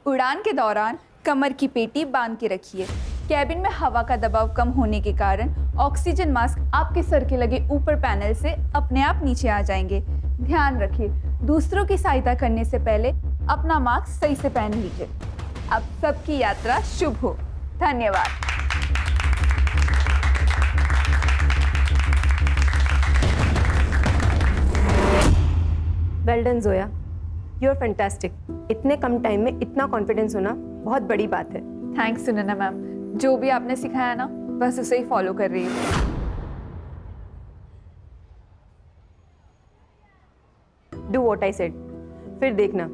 उड़ान के दौरान कमर की पेटी बांध के रखिए। कैबिन में हवा का दबाव कम होने के कारण ऑक्सीजन मास्क आपके सर के लगे ऊपर पैनल से अपने आप नीचे आ जाएंगे। ध्यान रखिए, दूसरों की सहायता करने से पहले अपना मास्क सही से पहन लीजिए। अब सबकी यात्रा शुभ हो। धन्यवाद। Well done Zoya, you are fantastic. इतने कम टाइम में इतना कॉन्फिडेंस होना बहुत बड़ी बात है। थैंक्स सुनैना मैम, जो भी आपने सिखाया ना बस उसे ही फॉलो कर रही हूँ। Do what I said. फिर देखना,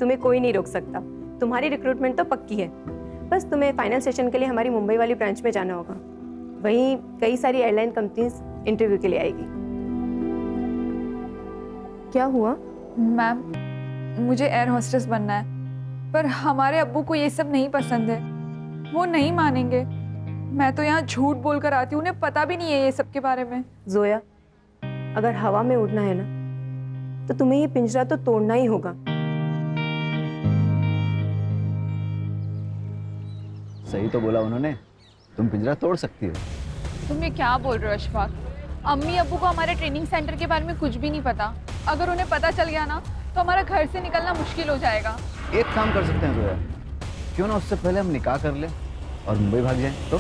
तुम्हें कोई नहीं रोक सकता। तुम्हारी रिक्रूटमेंट तो पक्की है, बस तुम्हें फाइनल सेशन के लिए हमारी मुंबई वाली ब्रांच में जाना होगा। वहीं कई सारी एयरलाइन कंपनीज इंटरव्यू के लिए आएगी। क्या हुआ? मैम, मुझे एयर होस्टेस बनना है, पर हमारे अब्बू को ये सब नहीं पसंद है। वो नहीं मानेंगे। मैं तो यहाँ झूठ बोलकर आती हूँ, उन्हें पता भी नहीं है ये सब के बारे में। जोया, अगर हवा में उड़ना है ना, तो तुम्हें ये पिंजरा तो तोड़ना ही होगा। सही तो बोला उन्होंने, तुम पिंजरा तोड़ सकती हो। तुम ये क्या बोल रहे हो अशफाक? अम्मी अब्बू को हमारे ट्रेनिंग सेंटर के बारे में कुछ भी नहीं पता। अगर उन्हें पता चल गया ना तो हमारा घर से निकलना मुश्किल हो जाएगा। एक काम कर सकते हैं जोया, क्यों ना उससे पहले हम निकाह कर लें और मुंबई भाग जाएं तो?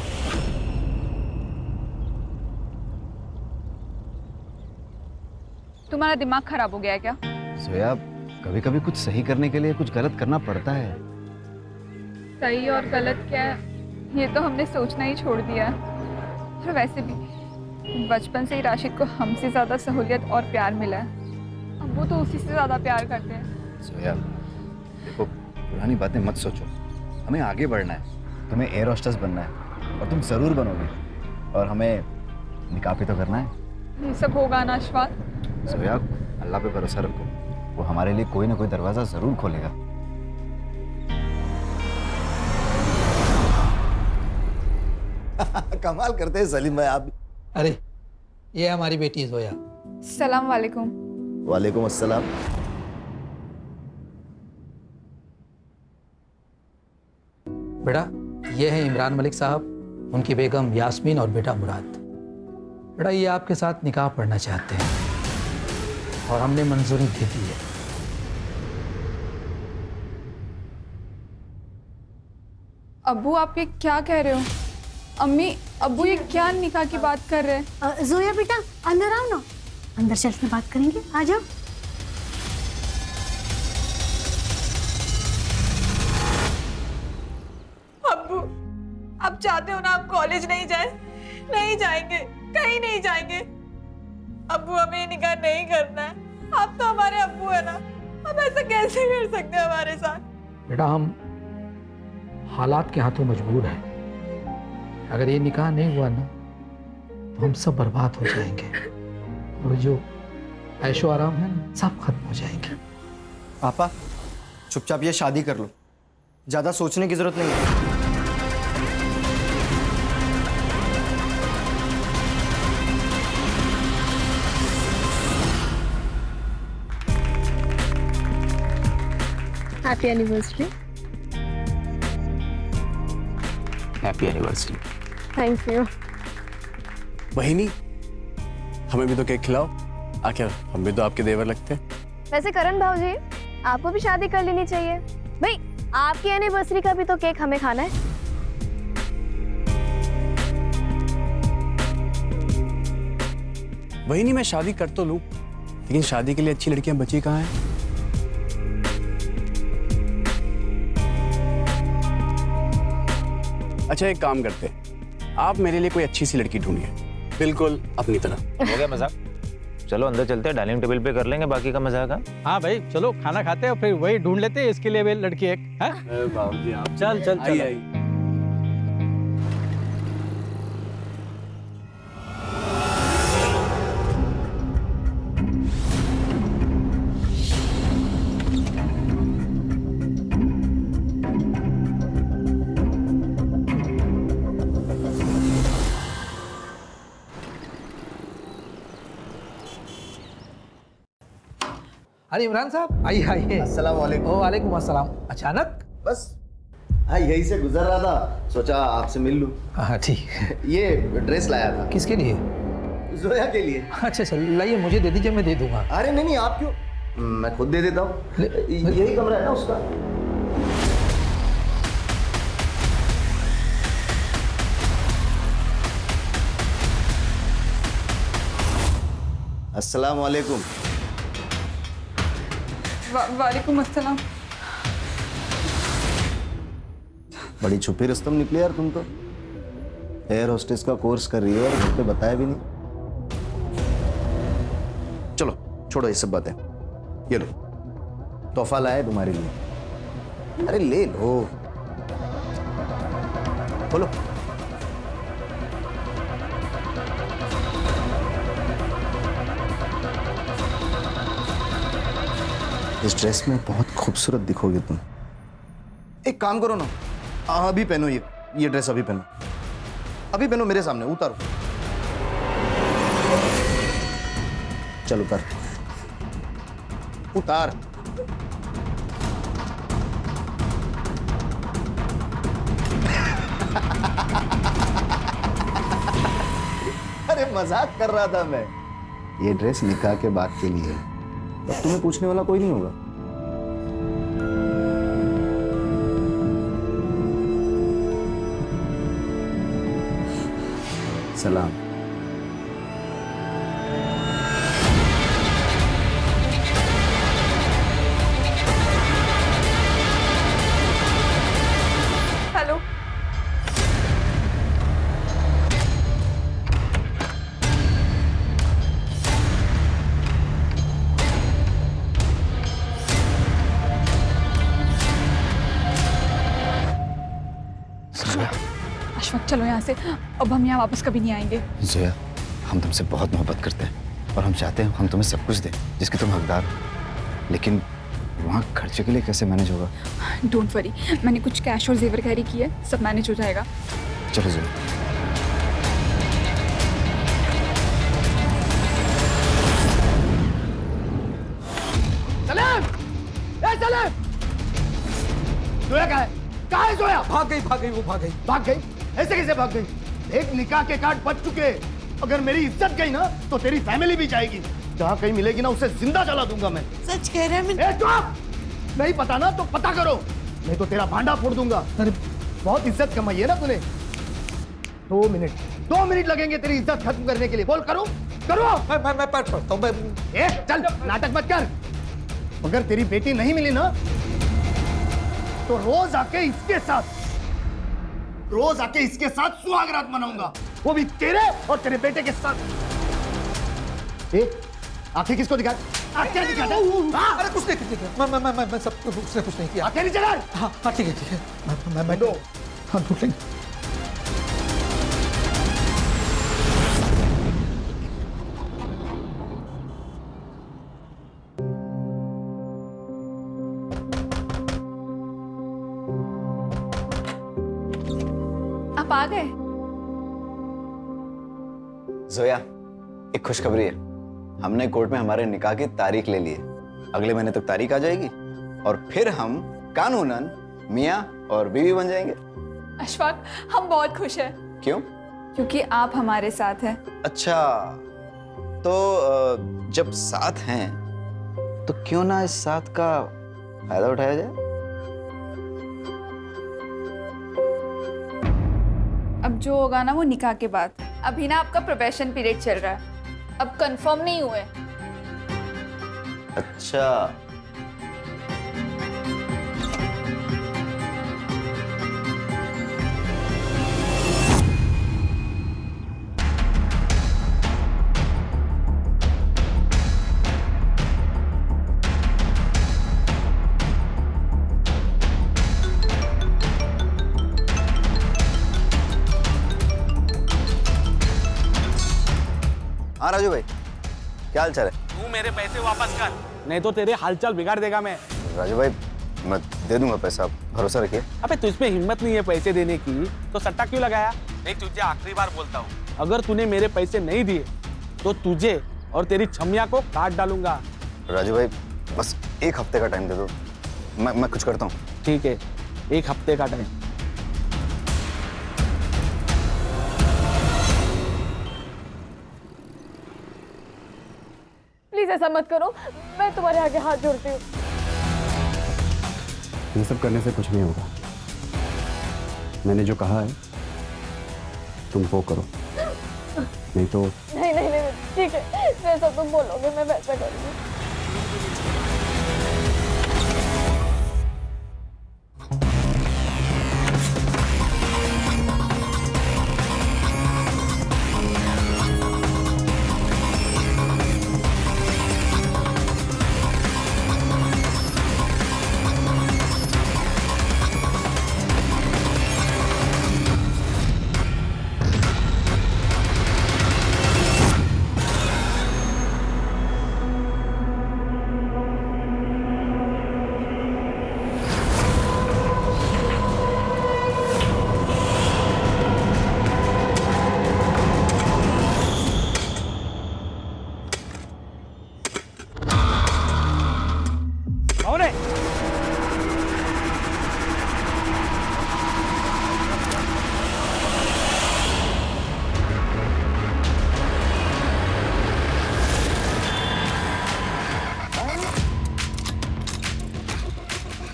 तुम्हारा दिमाग खराब हो गया है क्या? जोया, कभी कभी कुछ सही करने के लिए कुछ गलत करना पड़ता है। सही और गलत क्या है ये तो हमने सोचना ही छोड़ दिया है। और वैसे भी बचपन से ही राशिद को हमसे ज्यादा सहूलियत और प्यार मिला है। अब वो तो उसी से ज्यादा प्यार करते हैं। जोया, देखो, पुरानी बातें मत सोचो, हमें आगे बढ़ना है। तुम्हें एयर होस्टेस बनना है और तुम जरूर बनोगे, और हमें निकाह भी तो करना है। ये सब होगा ना अशफाक? जोया, अल्लाह पे भरोसा रखो, वो हमारे लिए कोई ना कोई दरवाजा जरूर खोलेगा। कमाल करते हैं सलीम भाई आप। अरे, ये हमारी बेटी जोया। सलाम वालेकुम। वालेकुम अस्सलाम। बेटा, ये है इमरान मलिक साहब, उनकी बेगम यास्मीन और बेटा मुराद। बेटा, ये आपके साथ निकाह पढ़ना चाहते हैं और हमने मंजूरी दे दी है। अब्बू, आप ये क्या कह रहे हो? अम्मी अब्बू ये क्या निकाह की बात कर रहे हैं? जोया बेटा, अंदर आओ ना, अंदर चल के बात करेंगे, आ जाओ। अब्बू, आप चाहते हो ना आप कॉलेज नहीं जाए? नहीं जाएंगे, कहीं नहीं जाएंगे। अब्बू, हमें निकाह नहीं करना है। आप तो हमारे अब्बू है ना, हम ऐसा कैसे कर सकते हैं हमारे साथ? बेटा, हम हालात के हाथों मजबूर हैं। अगर ये निकाह नहीं हुआ ना तो हम सब बर्बाद हो जाएंगे, और जो ऐशो आराम है ना सब खत्म हो जाएंगे। पापा, चुपचाप ये शादी कर लो, ज्यादा सोचने की जरूरत नहीं है। Happy anniversary. Happy anniversary. Thank you. बहिनी, हमें भी तो केक खिलाओ। आखिर हम भी तो आपके देवर लगते हैं। वैसे करण भाऊजी, आपको भी शादी कर लेनी चाहिए भाई। आपकी एनिवर्सरी का भी तो केक हमें खाना है। बहिनी, मैं शादी कर तो लूं, लेकिन शादी के लिए अच्छी लड़कियां बची कहाँ हैं? अच्छा, एक काम करते हैं, आप मेरे लिए कोई अच्छी सी लड़की ढूंढिए, बिल्कुल अपनी तरह। हो गया मजाक? चलो अंदर चलते हैं, डाइनिंग टेबल पे कर लेंगे बाकी का मजाक। हाँ भाई, चलो खाना खाते हैं और फिर वही ढूंढ लेते हैं इसके लिए भी लड़की एक। बाबूजी, आप चल चल चल। आई। अरे इमरान साहब, आइए आइए। अस्सलाम वालेकुम। वालेकुम अस्सलाम। अचानक? बस हाँ यही से गुजर रहा था, सोचा आपसे मिल लूं। हाँ ठीक। ये ड्रेस लाया था किसके लिए? जोया के लिए। अच्छा चल लाइए, मुझे दे दीजिए, मैं दे दूंगा। अरे नहीं नहीं, आप क्यों, मैं खुद दे देता हूँ। यही कमरा है ना उसका। अस्सलाम वालेकुम। वालेकुम अस्सलाम। बड़ी छुपी रुस्तम निकली यार तुम तो। एयर होस्टेस का कोर्स कर रही है और घर पे बताया भी नहीं। चलो छोड़ो ये सब बातें, ये लो तोहफा लाया तुम्हारे लिए। अरे ले लो, बोलो। इस ड्रेस में बहुत खूबसूरत दिखोगे तुम। एक काम करो ना, अभी पहनो ये ड्रेस, अभी पहनो, अभी पहनो मेरे सामने, उतारो। चल उतार, उतार। अरे मजाक कर रहा था मैं। ये ड्रेस निकाह के बाद के लिए है, अब तुम्हें पूछने वाला कोई नहीं होगा। सलाम। हेलो। अशफाक चलो यहाँ से, अब हम यहाँ वापस कभी नहीं आएंगे। जोया, हम तुमसे बहुत मोहब्बत करते हैं और हम चाहते हैं हम तुम्हें सब कुछ दें जिसके तुम हकदार हो, लेकिन वहाँ खर्चे के लिए कैसे मैनेज होगा? डोंट वरी, मैंने कुछ कैश और जेवर कैरी किया है, सब मैनेज हो जाएगा। चलो जोया। जोया कहाँ है जोया? भाग गई वो भाग गई। भाग गई? ऐसे कैसे भाग गई? एक निकाह के कार्ड बच चुके, अगर मेरी इज्जत गई ना तो तेरी फैमिली भी जाएगी। जहाँ कहीं मिलेगी ना उसे जिंदा जला दूंगा मैं। सच कह रहे हैं? चुप! नहीं पता ना तो पता करो, नहीं तो तेरा भांडा फोड़ दूंगा। अरे बहुत इज्जत कमाई है ना तूने। 2 मिनट लगेंगे तेरी इज्जत खत्म करने के लिए। बोल करो करो। मैं पढ़ता हूँ। चल नाटक मत कर। अगर तेरी बेटी नहीं मिली ना तो रोज आके इसके साथ सुहागरात मनाऊंगा, वो भी तेरे और तेरे बेटे के साथ। आंखें किसको दिखा? आंखें दिखा दे। अरे कुछ नहीं, मैं सब कुछ नहीं किया। आंखें नीचे कर। हाँ ठीक है। मैं दो। हाँ ढूंढ लेंगे। आप आ गए? जोया, एक खुशखबरी है, हमने कोर्ट में हमारे निकाह की तारीख ले ली है। अगले महीने तक तारीख आ जाएगी और फिर हम कानूनन मियाँ और बीवी बन जाएंगे। अशफाक, हम बहुत खुश हैं। क्यों? क्योंकि आप हमारे साथ हैं। अच्छा, तो जब साथ हैं तो क्यों ना इस साथ का फायदा उठाया जाए? अब जो होगा ना वो निकाह के बाद। अभी ना आपका प्रोबेशन पीरियड चल रहा है, अब कंफर्म नहीं हुए। अच्छा, हाँ राजू भाई, क्या हाल चाल है? तू मेरे पैसे वापस कर, नहीं तो तेरे हालचाल बिगाड़ देगा मैं। राजू भाई, मैं दे दूंगा पैसा, आप भरोसा रखिए। अबे तुझमें हिम्मत नहीं है पैसे देने की तो सट्टा क्यों लगाया? नहीं, तुझे आखिरी बार बोलता हूँ, अगर तूने मेरे पैसे नहीं दिए तो तुझे और तेरी छमिया को काट डालूंगा। राजू भाई, बस 1 हफ्ते का टाइम दे दो, मैं कुछ करता हूँ। ठीक है, 1 हफ्ते का टाइम। प्लीज ऐसा मत करो, मैं तुम्हारे आगे हाथ जोड़ती हूँ। ये सब करने से कुछ नहीं होगा। मैंने जो कहा है तुम वो करो, नहीं तो नहीं नहीं नहीं, ठीक है, जैसा तुम बोलोगे मैं वैसा करूँगी।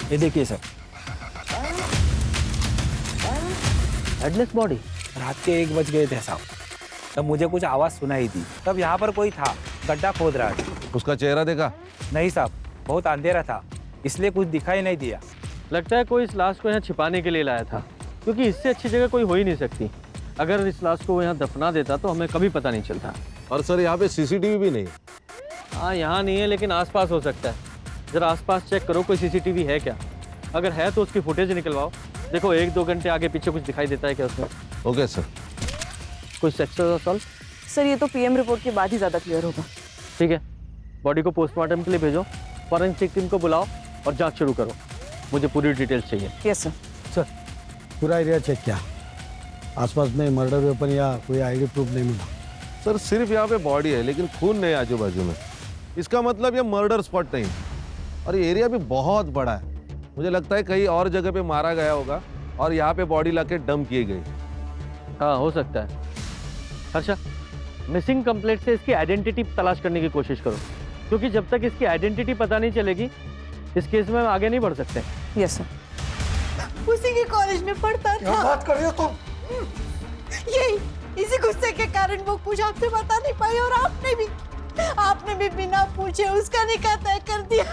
ये देखिए सर, हेडलेस बॉडी। रात के 1 बज गए थे साहब, तब मुझे कुछ आवाज़ सुनाई दी। तब यहाँ पर कोई था, गड्ढा खोद रहा था। उसका चेहरा देखा? नहीं साहब, बहुत अंधेरा था, इसलिए कुछ दिखाई नहीं दिया। लगता है कोई इस लाश को यहाँ छिपाने के लिए लाया था, क्योंकि इससे अच्छी जगह कोई हो ही नहीं सकती। अगर इस लाश को वो यहाँ दफना देता तो हमें कभी पता नहीं चलता। और सर यहाँ पे सीसीटीवी भी नहीं। हाँ, यहाँ नहीं है, लेकिन आसपास हो सकता है। जरा आसपास चेक करो, कोई सीसीटीवी है क्या। अगर है तो उसकी फुटेज निकलवाओ। देखो 1-2 घंटे आगे पीछे कुछ दिखाई देता है क्या उसमें। Okay sir. कोई सेक्सुअल असॉल्ट? सर ये तो पीएम रिपोर्ट के बाद ही ज़्यादा क्लियर होगा। ठीक है, बॉडी को पोस्टमार्टम के लिए भेजो, फॉरेंसिक टीम को बुलाओ और जांच शुरू करो। मुझे पूरी डिटेल्स चाहिए। Yes sir. सर पूरा एरिया चेक किया, आसपास में मर्डर वेपन या कोई आईडी प्रूफ नहीं मिला। सर सिर्फ यहाँ पे बॉडी है, लेकिन खून नहीं आजू बाजू में। इसका मतलब ये मर्डर स्पॉट नहीं। और ये एरिया भी बहुत बड़ा है, मुझे लगता है कहीं और जगह पे मारा गया होगा और यहाँ पे बॉडी लाके डंप की गई। हाँ, हो सकता है। अच्छा, मिसिंग कंप्लेंट से इसकी आइडेंटिटी तलाश करने की कोशिश करो, क्योंकि जब तक इसकी आइडेंटिटी पता नहीं चलेगी इस केस में हम आगे नहीं बढ़ सकते। Yes sir. उसी के कॉलेज में पढ़ता था। बात कर रही हो तुम? यही इसी गुस्से के कारण वो कुछ आपसे बता नहीं पाई और आपने भी बिना पूछे उसका निकाह तय कर दिया।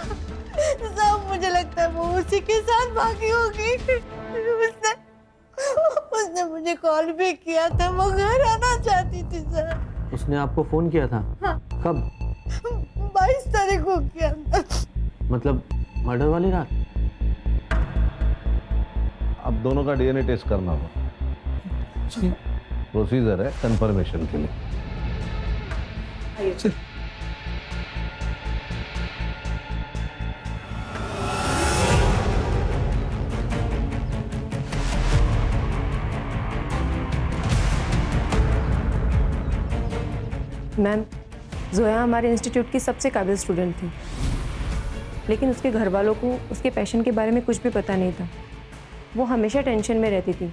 सब मुझे लगता है वो उसी के साथ भागी होगी। उसने मुझे कॉल भी किया था, वो घर आना चाहती थी सर। उसने आपको फोन किया था? हाँ। कब? 22 तारीख को किया था। मतलब मर्डर वाली रात? अब दोनों का डीएनए टेस्ट करना होगा, प्रोसीजर है कंफर्मेशन के लिए। मैम, जोया हमारे इंस्टीट्यूट की सबसे काबिल स्टूडेंट थी, लेकिन उसके घर वालों को उसके पैशन के बारे में कुछ भी पता नहीं था। वो हमेशा टेंशन में रहती थी,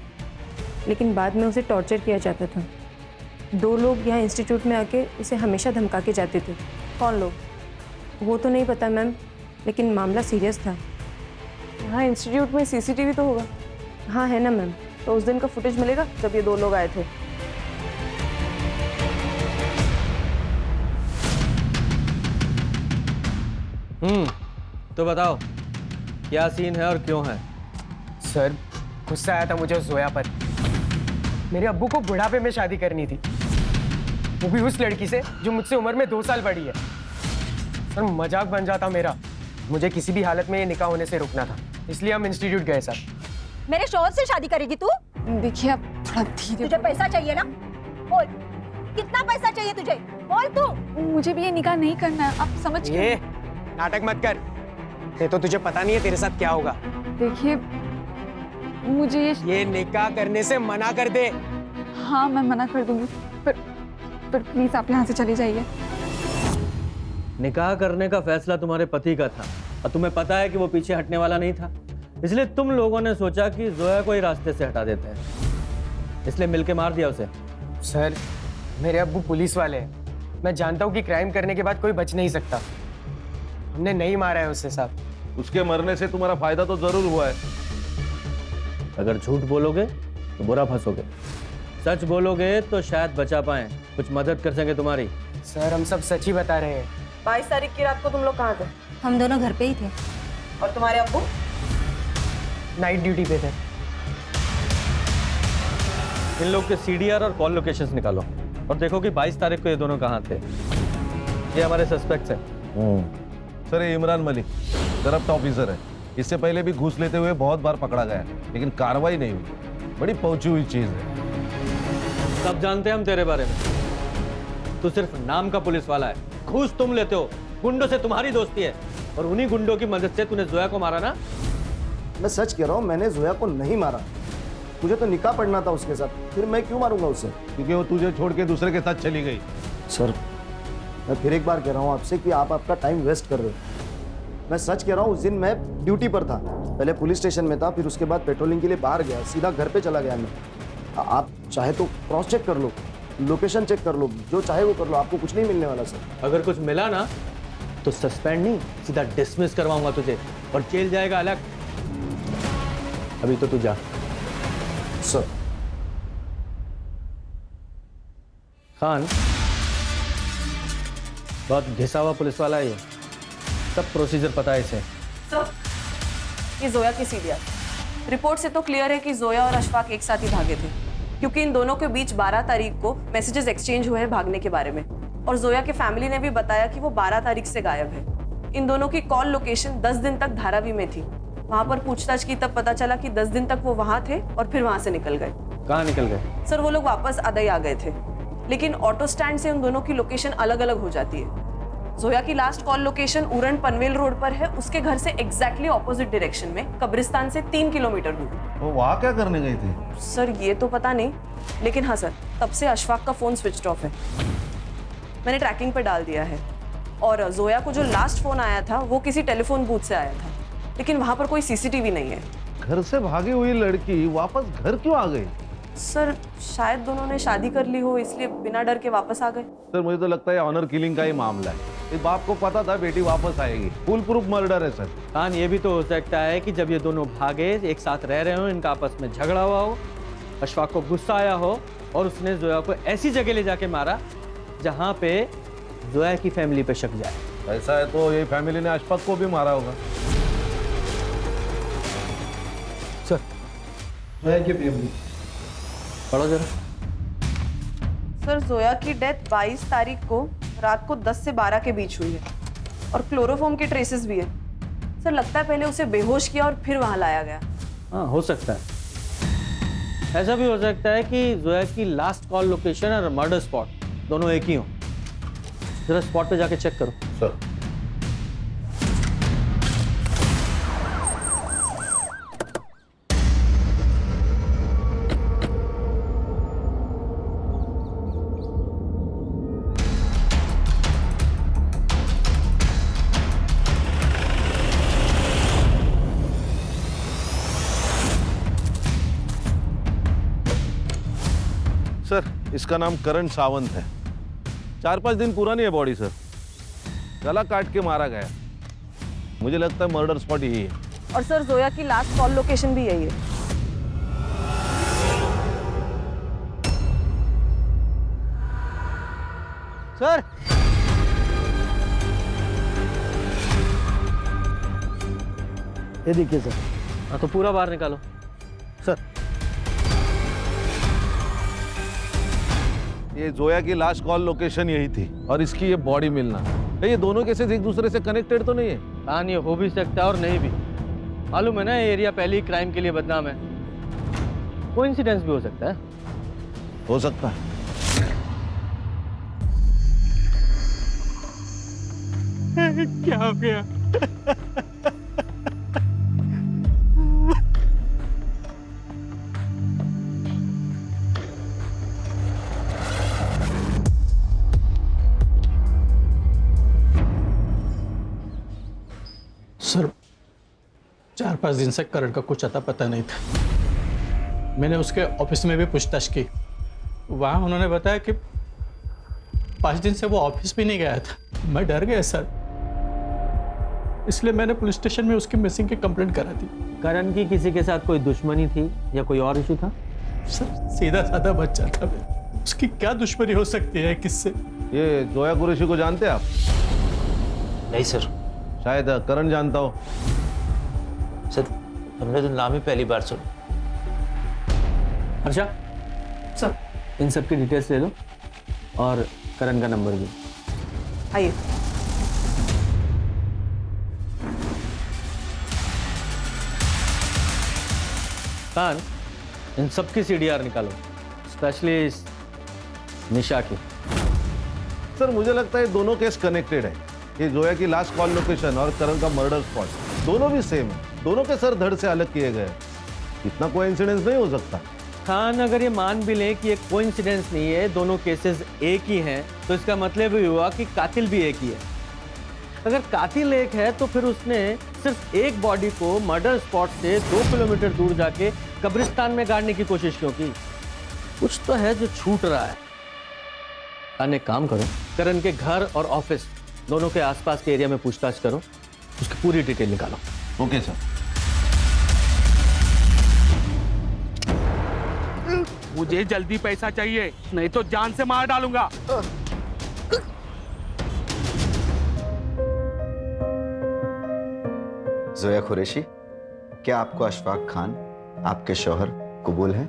लेकिन बाद में उसे टॉर्चर किया जाता था। 2 लोग यहाँ इंस्टीट्यूट में आके उसे हमेशा धमका के जाते थे। कौन लोग? वो तो नहीं पता मैम, लेकिन मामला सीरियस था। यहाँ इंस्टीट्यूट में सीसीटीवी तो होगा? हाँ है ना मैम, तो उस दिन का फुटेज मिलेगा जब ये 2 लोग आए थे। तो बताओ क्या सीन है और क्यों है? सर गुस्सा आया था मुझे उस जोया पर। मेरे अब्बू को बुढ़ापे में शादी करनी थी, वो भी उस लड़की से जो मुझसे उम्र में 2 साल बड़ी है। सर मजाक बन जाता मेरा। मुझे किसी भी हालत में ये निकाह होने से रुकना था, इसलिए हम इंस्टीट्यूट गए सर। मेरे शौहर से शादी करेगी तू? देखिए आप थोड़ा धीरे। तुझे पैसा चाहिए ना? बोल, कितना पैसा चाहिए तुझे? बोल तू। मुझे भी ये निकाह नहीं करना है, आप समझ ये नाटक मत कर, ये तो तुझे पता नहीं है तेरे साथ क्या होगा। देखिए मुझे ये निकाह करने से मना कर दे। हाँ मैं मना कर दूंगी, पर प्लीज आप यहाँ से चले जाइए। निकाह करने का फैसला तुम्हारे पति का था और तुम्हें पता है कि वो पीछे हटने वाला नहीं था, इसलिए तुम लोगों ने सोचा कि जोया को ही रास्ते से हटा देते हैं, इसलिए मिलके मार दिया उसे। सर, मेरे अब्बू पुलिस वाले हैं। मैं जानता हूँ कि क्राइम करने के बाद कोई बच नहीं सकता। हमने नहीं मारा है उसे साहब। उसके मरने से तुम्हारा फायदा तो जरूर हुआ है। अगर झूठ बोलोगे तो बुरा फंसोगे, सच बोलोगे तो शायद बचा पाए, कुछ मदद कर सके तुम्हारी। सर, हम सब सच ही बता रहे हैं। 22 तारीख की रात को तुम लोग कहाँ थे? हम दोनों घर पे ही थे। और तुम्हारे अब्बू? नाइट ड्यूटी पे थे। इन लोग के सीडीआर और कॉल लोकेशंस निकालो और देखो कि 22 तारीख को ये दोनों कहाँ थे। ये हमारे सस्पेक्ट्स हैं। सर, ये इमरान मलिक करप्ट ऑफिसर है। इससे पहले भी घूस लेते हुए बहुत बार पकड़ा गया है, लेकिन कार्रवाई नहीं हुई। बड़ी पहुंची हुई चीज है। सब जानते हैं हम तेरे बारे में। तू सिर्फ नाम का पुलिस वाला है, घूस तुम लेते हो, गुंडों से तुम्हारी दोस्ती है और उन्हीं गुंडों की मदद से तूने जोया को मारा ना। मैं सच कह रहा हूँ, मैंने जोया को नहीं मारा। मुझे तो निकाह पढ़ना था उसके साथ, फिर मैं क्यों मारूंगा उसे? क्योंकि वो तुझे छोड़ के दूसरे के साथ चली गई। सर, मैं फिर एक बार कह रहा हूँ आपसे कि आप आपका टाइम वेस्ट कर रहे हो। मैं सच कह रहा हूँ, उस दिन मैं ड्यूटी पर था। पहले पुलिस स्टेशन में था, फिर उसके बाद पेट्रोलिंग के लिए बाहर गया, सीधा घर पे चला गया मैं। आप चाहे तो क्रॉस चेक कर लो, लोकेशन चेक कर लो, जो चाहे वो कर लो, आपको कुछ नहीं मिलने वाला सर। अगर कुछ मिला ना तो सस्पेंड नहीं, सीधा डिसमिस करवाऊंगा तुझे और जेल जाएगा अलग। अभी तो तू जा। सर। खान बहुत घिसा हुआ पुलिस वाला है ये, सब प्रोसीजर पता है इसे। सर, ये जोया की सीडीआर रिपोर्ट से तो क्लियर है कि जोया और अशफाक एक साथ ही भागे थे, क्योंकि इन दोनों के बीच 12 तारीख को मैसेजेस एक्सचेंज हुए हैं भागने के बारे में। और जोया के फैमिली ने भी बताया कि वो 12 तारीख से गायब है। इन दोनों की कॉल लोकेशन 10 दिन तक धारावी में थी। वहां पर पूछताछ की तब पता चला कि 10 दिन तक वो वहां थे और फिर वहां से निकल गए। कहाँ निकल गए? सर, वो लोग वापस अदई आ गए थे, लेकिन ऑटो स्टैंड से उन दोनों की लोकेशन अलग अलग हो जाती है। जोया की last call location Uran Panvel road पर है, उसके घर से एग्जैक्टली ऑपोजिट डायरेक्शन में, कब्रिस्तान से 3 किलोमीटर दूर। वो वहाँ क्या करने गई थी? सर, ये तो पता नहीं, लेकिन हाँ सर, तब से अशफाक का फोन स्विच ऑफ है। मैंने ट्रैकिंग पर डाल दिया है। और जोया को जो लास्ट फोन आया था वो किसी टेलीफोन बूथ से आया था, लेकिन वहां पर कोई सीसीटीवी नहीं है। घर से भागी हुई लड़की वापस घर क्यों आ गई? सर, शायद दोनों ने शादी कर ली हो, इसलिए बिना डर के वापस आ गए। सर, मुझे तो लगता है ऑनर किलिंग का ही मामला है। इस बाप को पता था बेटी वापस आएगी। फुल प्रूफ मर्डर है सर। खान, ये भी तो हो सकता है कि जब ये दोनों भागे, एक साथ रह रहे हो, इनका आपस में झगड़ा हुआ हो, अशफाक को गुस्सा आया हो और उसने जोया को ऐसी जगह ले जाके मारा जहां पे जोया की फैमिली पे शक जाए। ऐसा है तो ये फैमिली ने अशफाक को भी मारा होगा। सर, जोया की फैमिली पढ़ो जरा। सर, जोया की डेथ 22 तारीख को रात को 10 से 12 के बीच हुई है और क्लोरोफॉर्म के ट्रेसेस भी है। सर, लगता है पहले उसे बेहोश किया और फिर वहां लाया गया। हाँ, हो सकता है। ऐसा भी हो सकता है कि जोया की लास्ट कॉल लोकेशन और मर्डर स्पॉट दोनों एक ही हो। जरा स्पॉट पे जाके चेक करो। सर, सर, इसका नाम करण सावंत है। 4-5 दिन पुरानी है बॉडी सर। गला काट के मारा गया। मुझे लगता है मर्डर स्पॉट यही है। और सर, जोया की लास्ट कॉल लोकेशन भी यही है। सर, ये देखिए सर। हाँ, तो पूरा बाहर निकालो। सर, ये जोया की लास्ट कॉल लोकेशन यही थी और इसकी ये बॉडी मिलना, ये दोनों केसेस एक दूसरे से कनेक्टेड तो नहीं है? हाँ, ये हो भी सकता है और नहीं भी। मालूम है ना, ये एरिया पहले ही क्राइम के लिए बदनाम है। कोइंसिडेंस भी हो सकता है। हो सकता है। क्या हो गया? सर, 4-5 दिन से करण का कुछ अता पता नहीं था। मैंने उसके ऑफिस में भी पूछताछ की, वहाँ उन्होंने बताया कि 5 दिन से वो ऑफिस भी नहीं गया था। मैं डर गया सर, इसलिए मैंने पुलिस स्टेशन में उसकी मिसिंग की कंप्लेंट करा दी। करण की किसी के साथ कोई दुश्मनी थी या कोई और इशू था? सर सीधा साधा बच्चा था मैं, उसकी क्या दुश्मनी हो सकती है किससे? ये जोया कुरैशी को जानते हैं आप? नहीं सर। शायद करण जानता हो। सर हमने तो नाम ही पहली बार सुना। अच्छा सर इन सब की डिटेल्स ले लो और करण का नंबर भी। आइए। कान, इन सब की CDR निकालो, स्पेशली निशा की। सर मुझे लगता है दोनों केस कनेक्टेड है। ये जोया की लास्ट कॉल लोकेशन और करण का मर्डर स्पॉट दोनों भी सेम है। दोनों के सर धड़ से अलग किए गए। इतना कोइंसिडेंस नहीं हो सकता। खान, अगर ये मान भी लें कि एक कोइंसिडेंस नहीं है, दोनों केसेस एक ही हैं, तो इसका मतलब ये हुआ कि कातिल भी एक ही है। अगर कातिल एक है तो फिर उसने सिर्फ एक बॉडी को मर्डर स्पॉट से 2 किलोमीटर दूर जाके कब्रिस्तान में गाड़ने की कोशिश क्यों की? कुछ तो है जो छूट रहा है। एक काम करो, करण के घर और ऑफिस दोनों के आसपास के एरिया में पूछताछ करो, उसकी पूरी डिटेल निकालो। Okay sir. मुझे जल्दी पैसा चाहिए, नहीं तो जान से मार डालूंगा। जोया कुरैशी, क्या आपको अशफाक खान आपके शौहर कबूल है?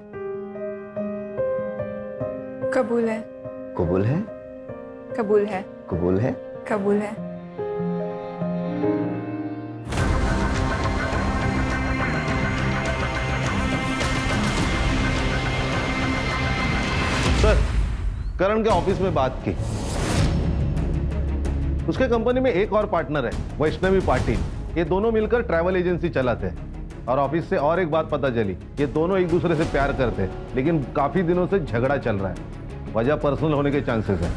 कबूल है। कबूल है? कबूल है। कबूल है? कबूल है। सर करण के ऑफिस में बात की। उसके कंपनी में एक और पार्टनर है, वैष्णवी पाटिल। ये दोनों मिलकर ट्रैवल एजेंसी चलाते हैं। और ऑफिस से और एक बात पता चली, ये दोनों एक दूसरे से प्यार करते हैं, लेकिन काफी दिनों से झगड़ा चल रहा है। वजह पर्सनल होने के चांसेस हैं।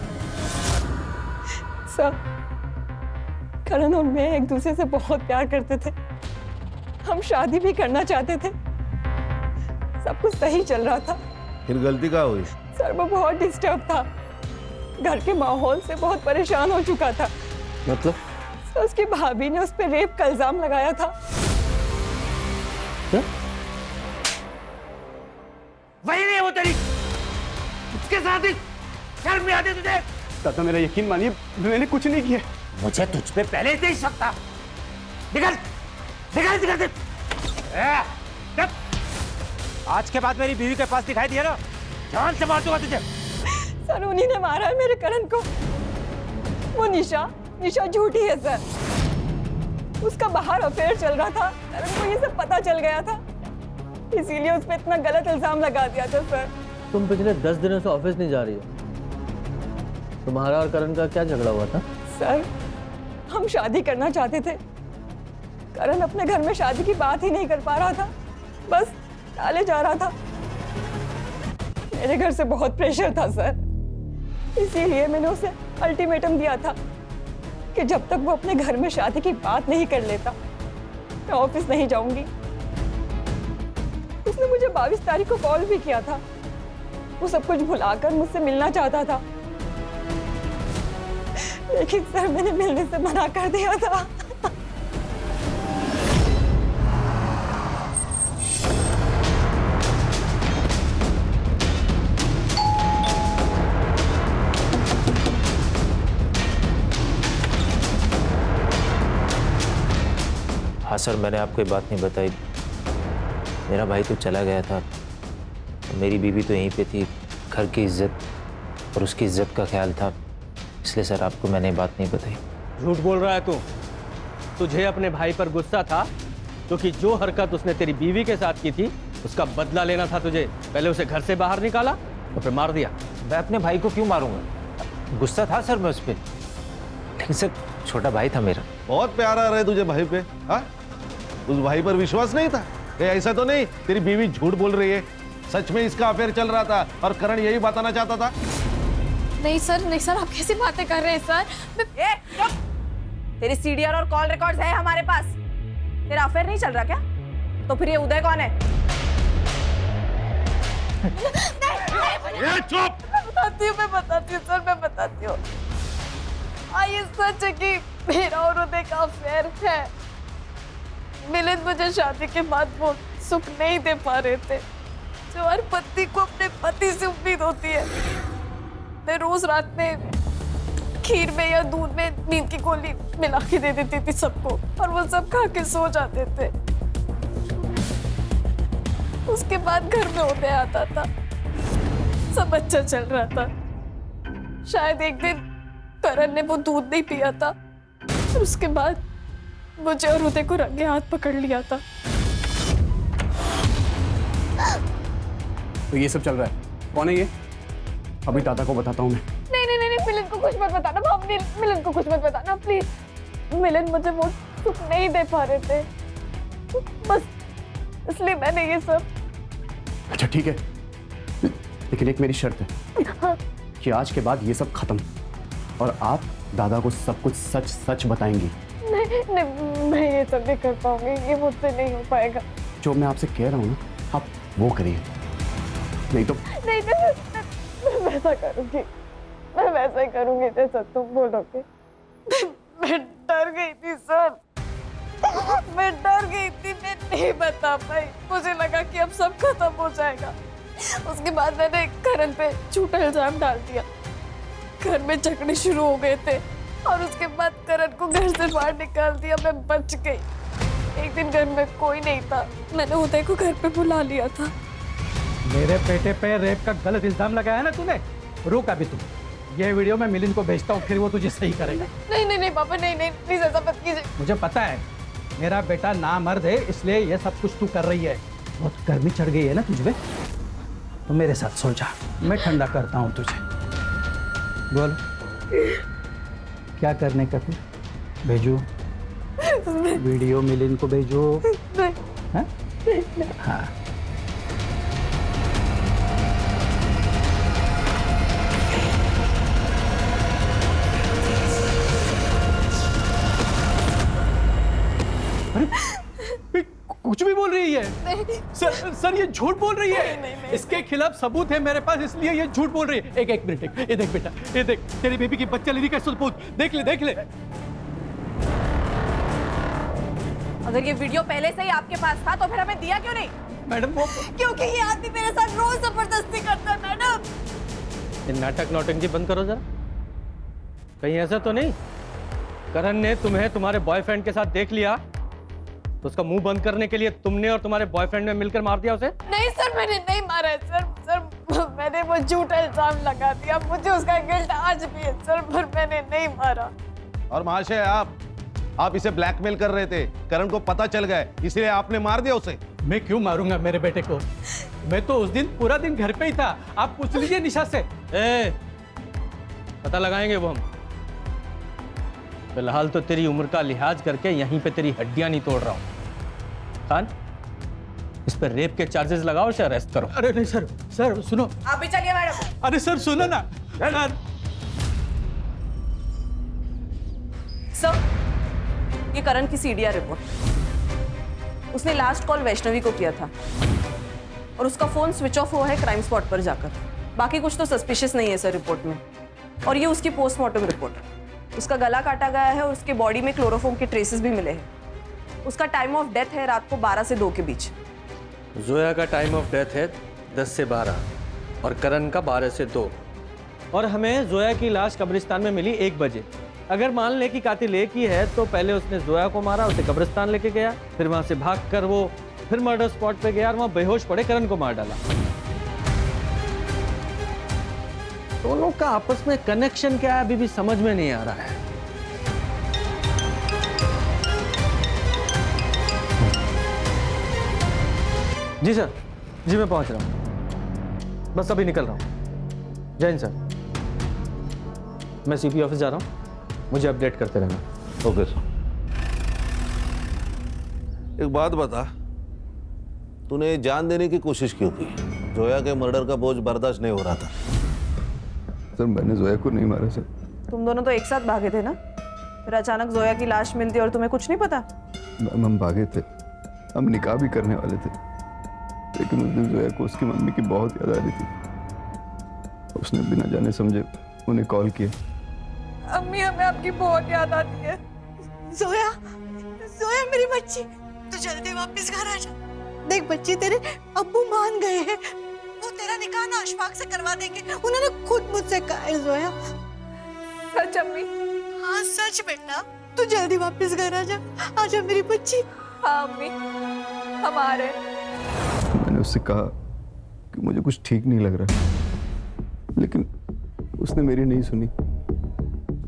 सर, करण और मैं एक दूसरे से बहुत प्यार करते थे। हम शादी भी करना चाहते थे। सब कुछ सही चल रहा था। फिर गलती क्या हुई? सर वो बहुत डिस्टर्ब था, घर के माहौल से बहुत परेशान हो चुका था। मतलब? सर उसकी भाभी ने उस पर रेप का इल्जाम लगाया था। वही नहीं है वो तेरी, उसके साथ ही शर्म नहीं आती तुझे? दादा मेरा यकीन मानिए, मैंने कुछ नहीं किया। मुझे तुझ पे पहले से ही शक था। निकल निकल निकल। आज के बाद मेरी बीवी के पास दिखाई दिया ना, जान से मार दूंगा तुझे। सर उन्हीं ने मारा है मेरे करण को। वो निशा झूठी है सर। उसका बाहर अफेयर चल रहा था, करण को ये सब पता चल गया था, इसीलिए उस पर इतना गलत इल्जाम लगा दिया था सर। तुम पिछले 10 दिनों से ऑफिस नहीं जा रही हो, तुम्हारा और करण का क्या झगड़ा हुआ था? सर हम शादी करना चाहते थे, करण अपने घर में शादी की बात ही नहीं कर पा रहा था, बस टाले जा रहा था। मेरे घर से बहुत प्रेशर था सर, इसीलिए मैंने उसे अल्टीमेटम दिया था कि जब तक वो अपने घर में शादी की बात नहीं कर लेता मैं ऑफिस नहीं जाऊंगी। उसने मुझे 22 तारीख को कॉल भी किया था। वो सब कुछ भुलाकर मुझसे मिलना चाहता था, लेकिन सर मैंने मिलने से मना कर दिया था। हाँ सर, मैंने आपको ये बात नहीं बताई। मेरा भाई तो चला गया था, मेरी बीवी तो यहीं पे थी। घर की इज्जत और उसकी इज्जत का ख्याल था, इसलिए सर आपको मैंने ये बात नहीं बताई। झूठ बोल रहा है तू। तुझे अपने भाई पर गुस्सा था क्योंकि जो हरकत उसने तेरी बीवी के साथ की थी उसका बदला लेना था तुझे। पहले उसे घर से बाहर निकाला और फिर मार दिया। मैं अपने भाई को क्यों मारूंगा? गुस्सा था सर मैं उस पर, लेकिन सर छोटा भाई था मेरा। बहुत प्यार आ रहा है तुझे भाई पे? हाँ, उस भाई पर विश्वास नहीं था? ऐसा तो नहीं तेरी बीवी झूठ बोल रही है? सच में इसका अफेयर चल रहा था और करण यही बताना चाहता था? नहीं सर, आप कैसी बातें कर रहे हैं सर? तेरी CDR और कॉल रिकॉर्ड्स है हमारे पास। तेरा अफेयर नहीं चल रहा क्या? तो फिर ये उदय कौन है? चुप! मैं बताती हूँ सर, मैं बताती हूँ। ये सच है कि मेरा और उदय का अफेयर है। मिलिंद मुझे शादी के बाद वो सुख नहीं दे पा रहे थे जो हर पत्नी को अपने पति से उम्मीद होती है। मैं रोज रात में खीर में या दूध में नींद की गोली मिला के दे देती थी सबको, और वो सब खा के सो जाते थे। उसके बाद घर में उदय आता था, सब अच्छा चल रहा था। शायद एक दिन करण ने वो दूध नहीं पिया था, और उसके बाद मुझे और उदय को रंगे हाथ पकड़ लिया था। तो ये सब चल रहा है, कौन है ये? अभी दादा को बताता हूँ मैं। नहीं, मिलिंद को कुछ मत बताना भाभी, मिलिंद को कुछ मत बताना प्लीज। मिलिंद मुझे वो सुख नहीं दे पा रहे थे, बस इसलिए मैंने ये सब। अच्छा ठीक है, लेकिन एक मेरी शर्त है कि आज के बाद ये सब खत्म, और आप दादा को सब कुछ सच सच बताएंगी। नहीं, मैं ये सब नहीं कर पाऊंगी, ये मुझसे नहीं हो पाएगा। जो मैं आपसे कह रहा हूँ ना, आप वो करिए, नहीं तो। नहीं, मैं वैसा करूंगी, मैं वैसा ही करूंगी जैसा तुम बोलोगे। मैं डर गई थी सर, मैं डर गई थी, मैं नहीं बता पाई। मुझे लगा कि अब सब खत्म हो जाएगा। उसके बाद मैंने करण पे झूठा इल्जाम डाल दिया। घर में झगड़े शुरू हो गए थे, और उसके बाद करण को घर से बाहर निकाल दिया। मैं बच गई। एक दिन घर में कोई नहीं था, मैंने उदय को घर पे बुला लिया था। मेरे बेटे पे रेप का गलत इल्जाम लगाया ना तूने? रुक अभी तुम, ये वीडियो मैं मिलिंद को भेजता हूँ, फिर वो तुझे सही करेगा। नहीं पापा, नहीं प्लीज ऐसा मत कीजिए। मुझे पता है मेरा बेटा नामर्द है, इसलिए ये सब कुछ तू कर रही है। बहुत गर्मी चढ़ गई है ना तुझे, तो मेरे साथ सो जा, मैं ठंडा करता हूँ तुझे। बोल क्या करने का फिर? भेजू वीडियो मिलिंद को भेजो? हाँ? हाँ। कुछ भी बोल रही है सर ये झूठ बोल रही है। नहीं, इसके खिलाफ सबूत है मेरे पास, इसलिए ये झूठ बोल रही है। एक मिनट, ये देख बेटा, ये देख तेरी बेबी की बच्चा लेने का सबूत, देख ले। अगर ये वीडियो पहले से ही आपके पास था तो फिर हमें दिया क्यों नहीं? मैडम वो क्योंकि ये आदमी मेरे साथ रोज जबरदस्ती करता है मैडम। ये नाटक नौटंकी बंद करो जरा। कहीं ऐसा तो नहीं करण ने तुम्हें तुम्हारे बॉयफ्रेंड के साथ देख लिया तो उसका मुंह बंद करने के लिए तुमने और तुम्हारे बॉयफ्रेंड ने मिलकर मार दिया उसे? नहीं सर, मैंने नहीं मारा है सर, मैंने वो झूठा इल्जाम लगा दिया। मुझे उसका गिल्ट आज भी है सर, पर मैंने नहीं मारा। और महाशय आप इसे ब्लैकमेल कर रहे थे, करण को पता चल गया, इसलिए आपने मार दिया उसे। मैं क्यों मारूंगा मेरे बेटे को? मैं तो उस दिन पूरा दिन घर पे ही था, आप पूछ लीजिए निशा से। पता लगाएंगे वो हम। फिलहाल तो तेरी उम्र का लिहाज करके यहीं पे तेरी हड्डियां नहीं तोड़ रहा हूं। खान, इस पर रेप के चार्जेस लगाओ, उसे अरेस्ट करो। अरे नहीं सर सुनो। आप भी चलिए मैडम। अरे सर सुनो ना। सर, ये करण की सीडीआर रिपोर्ट। उसने लास्ट कॉल वैष्णवी को किया था और उसका फोन स्विच ऑफ हुआ है क्राइम स्पॉट पर जाकर। बाकी कुछ तो सस्पिशियस नहीं है सर रिपोर्ट में। और ये उसकी पोस्टमार्टम रिपोर्ट। उसका गला काटा गया है और उसके बॉडी में क्लोरोफॉर्म के ट्रेसेस भी मिले हैं। उसका टाइम ऑफ डेथ है रात को 12 से 2 के बीच। जोया का टाइम ऑफ डेथ है 10 से 12 और करण का 12 से 2। और हमें जोया की लाश कब्रिस्तान में मिली 1 बजे। अगर मान ले कि कातिल एक ही है तो पहले उसने जोया को मारा, उसे कब्रिस्तान लेके गया, फिर वहां से भागकर वो फिर मर्डर स्पॉट पे गया और वहां बेहोश पड़े करण को मार डाला। दोनों का आपस में कनेक्शन क्या है अभी भी समझ में नहीं आ रहा है। जी सर, जी मैं पहुंच रहा हूं, बस अभी निकल रहा हूं। जय हिंद सर, मैं सीपी ऑफिस जा रहा हूं, मुझे अपडेट करते रहना। Okay sir. एक बात बता, तूने जान देने की कोशिश क्यों की? जोया के मर्डर का बोझ बर्दाश्त नहीं हो रहा था। सर मैंने जोया को नहीं मारा सर। तुम दोनों तो एक साथ भागे थे ना, फिर अचानक जोया की लाश मिलती और तुम्हें कुछ नहीं पता? हम भागे थे, हम निकाह भी करने वाले थे, लेकिन उस दिन जोया को उसकी मम्मी की बहुत याद आ रही थी। उसने बिना जाने समझे उन्हें कॉल किया। अम्मी, हमें आपकी बहुत याद आती है। जोया, जोया मेरी बच्ची, तू जल्दी वापस घर आ जा। देख बच्ची, तेरे अब्बू मान गए हैं, वो तेरा निकाह ना अशफाक से करवा देंगे। उन्होंने खुद मुझसे कहा है जोया। सच अम्मी? हाँ सच बेटा, तू जल्दी वापस घर आ जा। आजा मेरी बच्ची। हाँ अम्मी, हम आ रहे हैं। मैंने उससे कहा कि मुझे कुछ ठीक नहीं लग रहा, लेकिन उसने मेरी नहीं सुनी।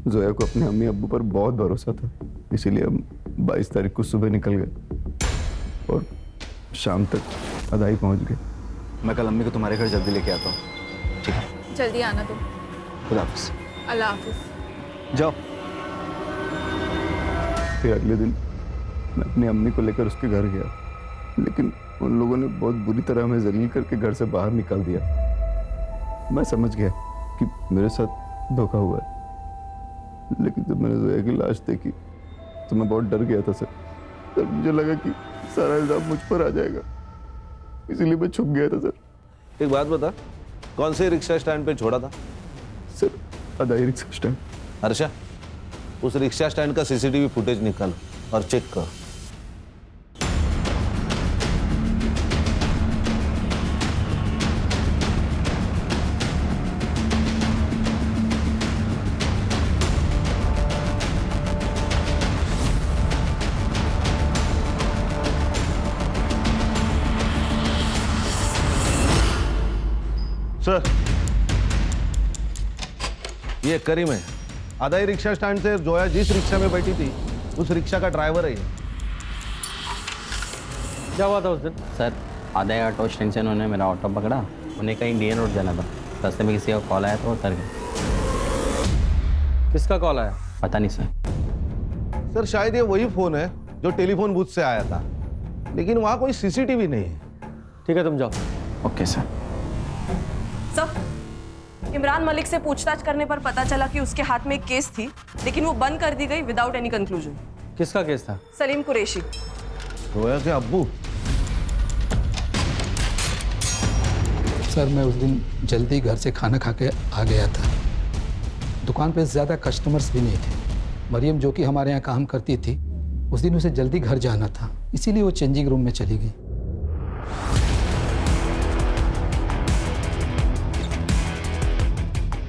जोया को अपने अम्मी अब्बू पर बहुत भरोसा था, इसीलिए हम 22 तारीख को सुबह निकल गए और शाम तक अदाई पहुंच गए। मैं कल अम्मी को तुम्हारे घर जल्दी लेके आता हूँ, ठीक है? जल्दी आना तुम। खुदा हाफिज। अल्लाह हाफिज। जाओ। फिर अगले दिन मैं अपनी अम्मी को लेकर उसके घर गया, लेकिन उन लोगों ने बहुत बुरी तरह हमें जलील करके घर से बाहर निकाल दिया। मैं समझ गया कि मेरे साथ धोखा हुआ है, लेकिन जब मैंने जोया की लाश देखी तो मैं बहुत डर गया था सर। तब मुझे लगा कि सारा इल्जाम मुझ पर आ जाएगा, इसीलिए मैं छुप गया था सर। एक बात बता, कौन से रिक्शा स्टैंड पे छोड़ा था? सर, अदाई रिक्शा स्टैंड। हर्षा, उस रिक्शा स्टैंड का सीसीटीवी फुटेज निकाल और चेक कर। सर, ये करीम है, अदाई रिक्शा स्टैंड से जोया जिस रिक्शा में बैठी थी उस रिक्शा का ड्राइवर है ये। क्या हुआ था उस दिन? सर, आधा ऑटो स्टैंड से उन्होंने मेरा ऑटो पकड़ा, उन्हें कहीं इंडियन रोड जाना था। रास्ते में किसी का कॉल आया तो उतर गए। किसका कॉल आया? पता नहीं सर। सर शायद ये वही फोन है जो टेलीफोन बूथ से आया था, लेकिन वहां कोई सीसीटीवी नहीं है। ठीक है, तुम जाओ। Okay sir. Sir, Imran Malik से पूछताछ करने पर पता चला कि उसके हाथ में एक केस थी, लेकिन वो बंद कर दी गई विदाउट एनी कंक्लूजन। किसका केस था? सलीम कुरैशी। जोया के अब्बू? सर, मैं उस दिन जल्दी घर से खाना खा के आ गया था। दुकान पे ज़्यादा कस्टमर्स भी नहीं थे। मरियम जो कि हमारे यहाँ काम करती थी, उस दिन उसे जल्दी घर जाना था, इसीलिए वो चेंजिंग रूम में चली गई।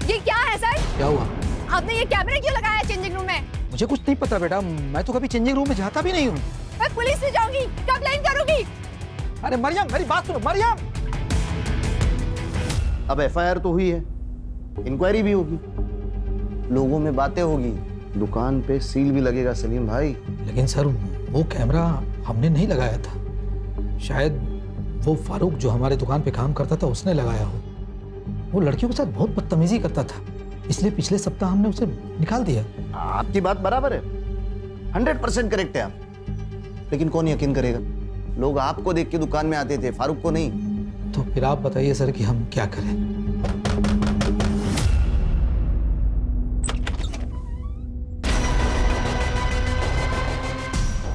ये क्या है सर? क्या हुआ? आपने ये कैमरा क्यों लगाया है चेंजिंग रूम में? मुझे कुछ नहीं पता बेटा, मैं तो कभी चेंजिंग रूम में जाता भी नहीं हूँ। मैं पुलिस से जाऊंगी, कंप्लेंट करूंगी। अरे मरियम, मेरी बात सुनो मरियम। अब एफआईआर तो हुई है, इंक्वायरी भी होगी, लोगों में बातें होगी, दुकान पे सील भी लगेगा सलीम भाई। लेकिन सर, वो कैमरा हमने नहीं लगाया था। शायद वो फारूक जो हमारे दुकान पे काम करता था उसने लगाया हो। वो लड़कियों के साथ बहुत बदतमीजी करता था, इसलिए पिछले सप्ताह हमने उसे निकाल दिया। आपकी बात बराबर है, 100% करेक्ट है आप, लेकिन कौन यकीन करेगा? लोग आपको देख के दुकान में आते थे, फारूक को नहीं। तो फिर आप बताइए सर कि हम क्या करें?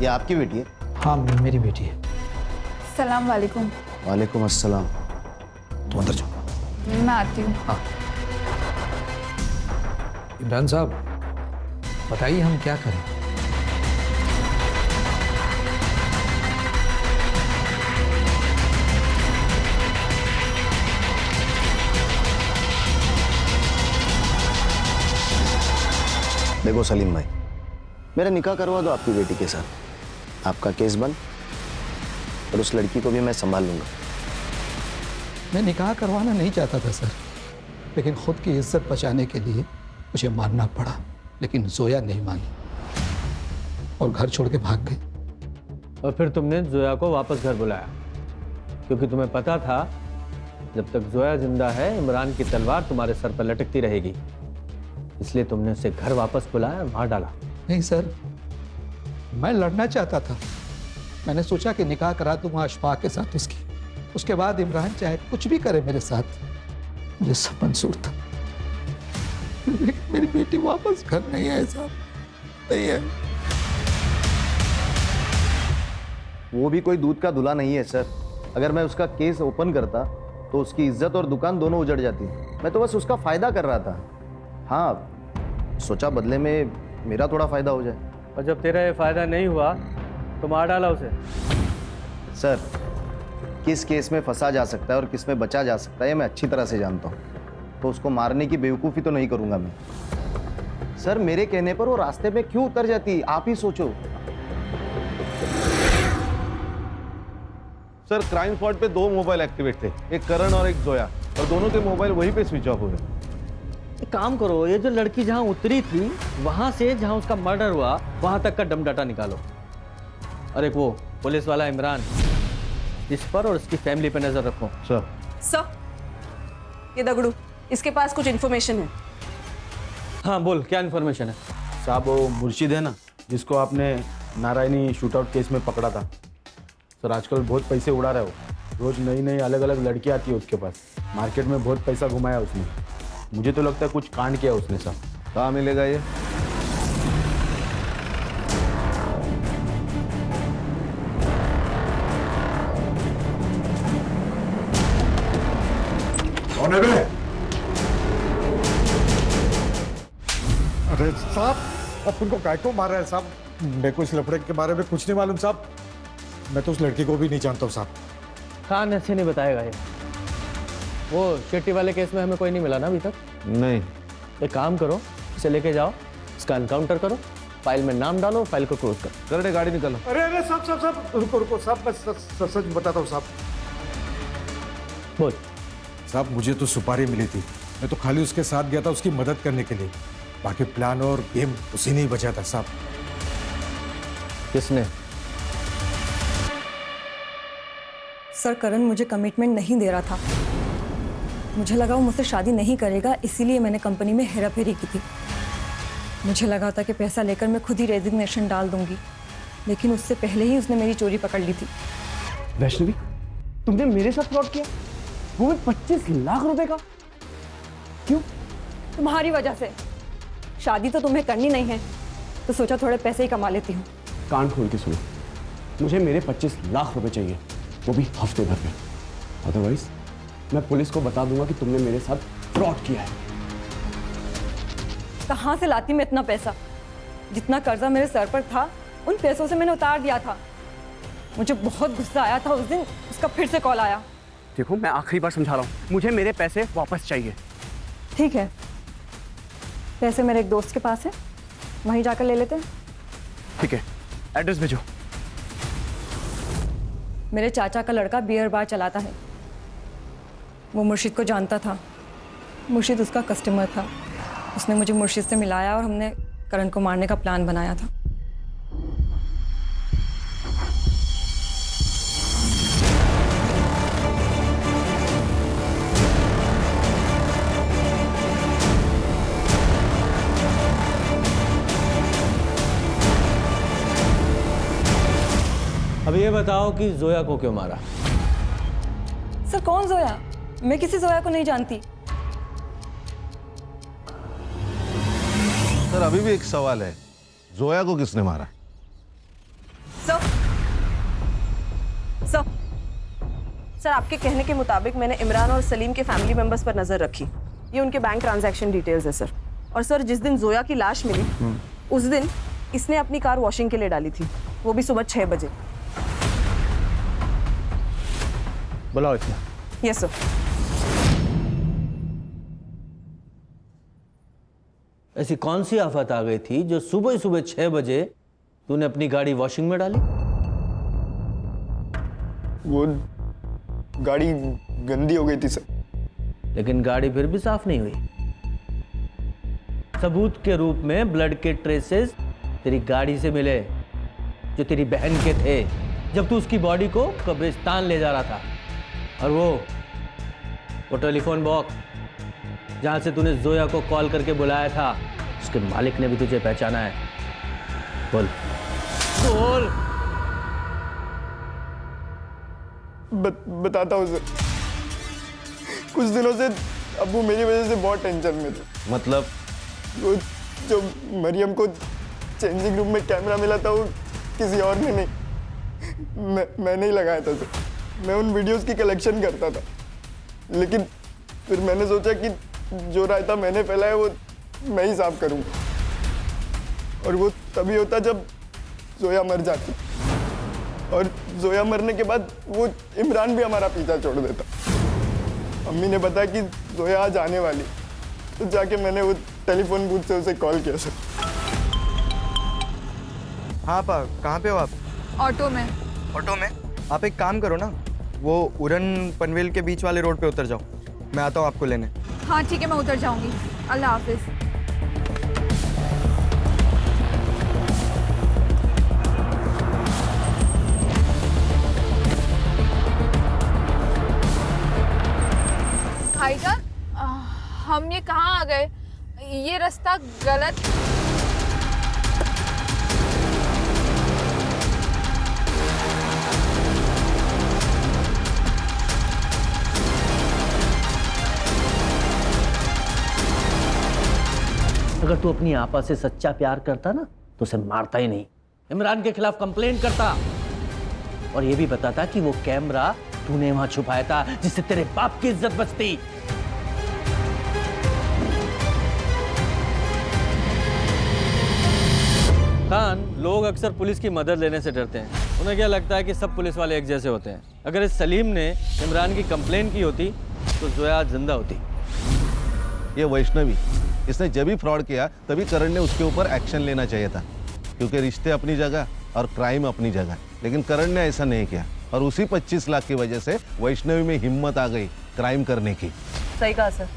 ये आपकी बेटी है? हाँ, मेरी बेटी है। सलाम वालेकुम। वालेकुम अस्सलाम। तुम अंदर जाओ। मैं आती हूँ। हाँ। इमरान साहब, बताइए हम क्या करें? देखो सलीम भाई, मेरा निकाह करवा दो आपकी बेटी के साथ, आपका केस बंद, और उस लड़की को भी मैं संभाल लूंगा। मैं निकाह करवाना नहीं चाहता था सर, लेकिन खुद की इज्जत बचाने के लिए मुझे मानना पड़ा। लेकिन जोया नहीं मानी और घर छोड़ के भाग गई। और फिर तुमने जोया को वापस घर बुलाया, क्योंकि तुम्हें पता था जब तक जोया जिंदा है इमरान की तलवार तुम्हारे सर पर लटकती रहेगी, इसलिए तुमने उसे घर वापस बुलाया और मार डाला। नहीं सर, मैं लड़ना चाहता था। मैंने सोचा कि निकाह करा दूंगा अशफाक के साथ उसके बाद इमरान चाहे कुछ भी करे मेरे साथ, मुझे सब मंजूर था। लेकिन मेरी बेटी वापस घर नहीं है साहब, नहीं है। वो भी कोई दूध का धुला नहीं है सर। अगर मैं उसका केस ओपन करता तो उसकी इज्जत और दुकान दोनों उजड़ जाती। मैं तो बस उसका फायदा कर रहा था। हाँ, सोचा बदले में मेरा थोड़ा फायदा हो जाए। और जब तेरा ये फायदा नहीं हुआ तो मार डाला उसे। सर, किस केस में फंसा जा सकता है और किस में बचा जा सकता है मैं अच्छी तरह से जानता हूँ, तो उसको मारने की बेवकूफ़ी तो नहीं करूँगा मैं। सर, मेरे कहने पर वो रास्ते में क्यों उतर जाती, आप ही सोचो। सर, क्राइम स्पॉट पे 2 मोबाइल एक्टिवेट थे, एक करण और एक जोया, और दोनों के मोबाइल वहीं पे स्विच ऑफ हुए। एक काम करो, ये जो लड़की जहाँ उतरी थी वहां से जहाँ उसका मर्डर हुआ वहां तक का डम डाटा निकालो। और एक वो पुलिस वाला इमरान, इस पर और इसकी फैमिली पे नजर रखो। सर, ये दगड़ू, इसके पास कुछ इन्फॉर्मेशन है। हाँ बोल, क्या इन्फॉर्मेशन है? साहब, वो मुर्शिद है ना जिसको आपने नारायणी शूटआउट केस में पकड़ा था सर, आजकल बहुत पैसे उड़ा रहा है वो। रोज नई नई अलग अलग लड़की आती है उसके पास। मार्केट में बहुत पैसा घुमाया उसने। मुझे तो लगता है कुछ कांड किया उसने साहब। कहाँ मिलेगा ये? कौन है बे? अरे साहब, अब उनको काय को मार रहा है साहब? मेरे को इस लफड़े के बारे में कुछ नहीं मालूम साहब। मैं तो उस लड़की को भी नहीं जानता हूँ साहब। खान ऐसे नहीं बताएगा ये। वो शेट्टी वाले केस में हमें कोई नहीं मिला ना अभी तक? नहीं। एक काम करो, इसे लेके जाओ, इसका एनकाउंटर करो, फाइल में नाम डालो, फाइल को क्लोज करो। कर दे, गाड़ी निकालो। अरे अरे साहब साहब साहब, रुको रुको साहब, मैं सच बताता हूँ साहब। बोल। साहब, मुझे तो सुपारी मिली थी, मैं तो खाली उसके साथ गया था उसकी मदद करने के लिए। बाकी प्लान और गेम उसी ने ही बचा था साहब। किसने? सर, करण मुझे कमिटमेंट नहीं दे रहा था। मुझे लगा वो मुझसे शादी नहीं करेगा, इसीलिए मैंने कंपनी में हेराफेरी की थी। मुझे लगा था कि पैसा लेकर मैं खुद ही रेजिग्नेशन डाल दूंगी, लेकिन उससे पहले ही उसने मेरी चोरी पकड़ ली थी। वैष्णवी, तुमने मेरे साथ फ्रॉड किया, वो भी 25 लाख रुपए का? क्यों? तुम्हारी वजह से। शादी तो तुम्हें करनी नहीं है, तो सोचा थोड़े पैसे ही कमा लेती हूँ। कान खोल के सुनो, मुझे मेरे 25 लाख रुपए चाहिए, वो भी हफ्ते भर में। अदरवाइज मैं पुलिस को बता दूंगा कि तुमने मेरे साथ फ्रॉड किया है। कहाँ से लाती मैं इतना पैसा? जितना कर्जा मेरे सर पर था उन पैसों से मैंने उतार दिया था। मुझे बहुत गुस्सा आया था उस दिन, उसका फिर से कॉल आया। देखो, मैं आखिरी बार समझा रहा हूँ, मुझे मेरे पैसे वापस चाहिए। ठीक है, पैसे मेरे एक दोस्त के पास है, वहीं जाकर ले लेते हैं। ठीक है, एड्रेस भेजो। मेरे चाचा का लड़का बियर बार चलाता है, वो मुर्शिद को जानता था। मुर्शिद उसका कस्टमर था। उसने मुझे मुर्शिद से मिलाया और हमने करण को मारने का प्लान बनाया था। अब ये बताओ कि जोया को क्यों मारा? सर, कौन जोया? मैं किसी जोया को नहीं जानती। सर, अभी भी एक सवाल है, जोया को किसने मारा? सर, आपके कहने के मुताबिक मैंने इमरान और सलीम के फैमिली मेंबर्स पर नजर रखी। ये उनके बैंक ट्रांजैक्शन डिटेल्स है सर। और सर, जिस दिन जोया की लाश मिली उस दिन इसने अपनी कार वॉशिंग के लिए डाली थी, वो भी सुबह 6 बजे। बुलाओ इसमें। Yes sir. ऐसी कौन सी आफत आ गई थी जो सुबह सुबह 6 बजे तूने अपनी गाड़ी वॉशिंग में डाली? वो गाड़ी गंदी हो गई थी सर। लेकिन गाड़ी फिर भी साफ नहीं हुई। सबूत के रूप में ब्लड के ट्रेसेस तेरी गाड़ी से मिले, जो तेरी बहन के थे, जब तू उसकी बॉडी को कब्रिस्तान ले जा रहा था। और वो टेलीफोन बॉक्स जहां से तूने जोया को कॉल करके बुलाया था, उसके मालिक ने भी तुझे पहचाना है। बोल बोल। बताता हूँ सर। कुछ दिनों से अब्बू मेरी वजह से बहुत टेंशन में थे। मतलब? वो जो मरियम को चेंजिंग रूम में कैमरा मिला था, वो किसी और ने नहीं, मैंने ही लगाया था सर। मैं उन वीडियोस की कलेक्शन करता था, लेकिन फिर मैंने सोचा कि जो रायता मैंने फैलाया वो मैं ही साफ करूँगा, और वो तभी होता जब जोया मर जाती, और जोया मरने के बाद वो इमरान भी हमारा पीछा छोड़ देता। अम्मी ने बताया कि जोया आज आने वाली, तो जाके मैंने वो टेलीफोन बूथ से उसे कॉल किया सर। हाँ पा, कहाँ पे हो आप? ऑटो में। ऑटो में? आप एक काम करो ना, वो उड़न पनवेल के बीच वाले रोड पे उतर जाओ, मैं आता हूँ आपको लेने। हाँ ठीक है, मैं उतर जाऊंगी। अल्लाह हाफिज। भाईजान, हम ये कहाँ आ गए? ये रास्ता गलत। अगर तू अपनी आपा से सच्चा प्यार करता ना तो उसे मारता ही नहीं, इमरान के खिलाफ कंप्लेन करता, और ये भी बताता कि वो कैमरा तूने वहां छुपाया था जिससे तेरे बाप की इज्जत बचती। खान, लोग अक्सर पुलिस की मदद लेने से डरते हैं। उन्हें क्या लगता है कि सब पुलिस वाले एक जैसे होते हैं। अगर इस सलीम ने इमरान की कंप्लेन की होती तो जोया आज जिंदा होती। ये वैष्णवी, इसने जब भी फ्रॉड किया तभी करण ने उसके ऊपर एक्शन लेना चाहिए था, क्योंकि रिश्ते अपनी जगह और क्राइम अपनी जगह। लेकिन करण ने ऐसा नहीं किया, और उसी 25 लाख की वजह से वैष्णवी में हिम्मत आ गई क्राइम करने की। सही कहा सर।